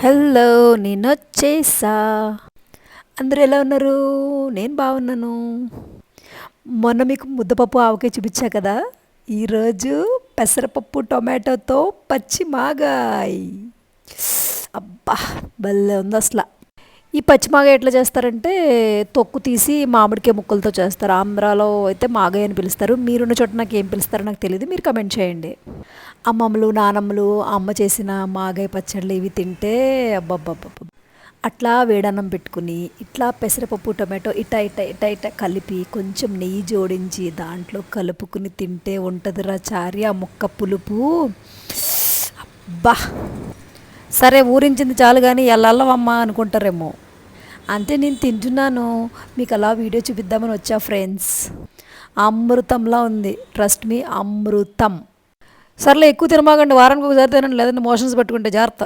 Hello నేనొచ్చేసా. అందరూ ఎలా ఉన్నారు? నేను బాగున్నాను. మొన్న మీకు ముద్దపప్పు ఆవకాయ చూపించా కదా. ఈరోజు పెసరపప్పు టొమాటోతో పచ్చి మాగాయ్. అబ్బా, భలే ఉంది అసలు. ఈ పచ్చి మాగాయ ఎట్లా చేస్తారంటే తొక్కు తీసి మామిడికాయ ముక్కలతో చేస్తారు. ఆంధ్రాలో అయితే మాగాయ అని పిలుస్తారు. మీరున్న చోట నాకు ఏం పిలుస్తారో నాకు తెలియదు, మీరు కమెంట్ చేయండి. అమ్మమ్మలు నానమ్మలు అమ్మ చేసిన మాగాయ పచ్చళ్ళు ఇవి తింటే అబ్బబ్బబ్బబ్బ. అట్లా వేడన్నం పెట్టుకుని ఇట్లా పెసరపప్పు టొమాటో ఇటా ఇటా ఇటా ఇటా కలిపి కొంచెం నెయ్యి జోడించి దాంట్లో కలుపుకుని తింటే ఉంటుందిరా చారి ఆ ముక్క పులుపు. అబ్బా, సరే ఊరించింది చాలు కానీ ఎల్లవమ్మా అనుకుంటారేమో. అంటే నేను తింటున్నాను, మీకు అలా వీడియో చూపిద్దామని వచ్చా ఫ్రెండ్స్. అమృతంలా ఉంది, ట్రస్ట్ మీ, అమృతం. సర్లే ఎక్కువ తినమాకండి, వారానికి ఒకసారి తినండి, లేదంటే మోషన్స్ పట్టుకుంటే జాగ్రత్త.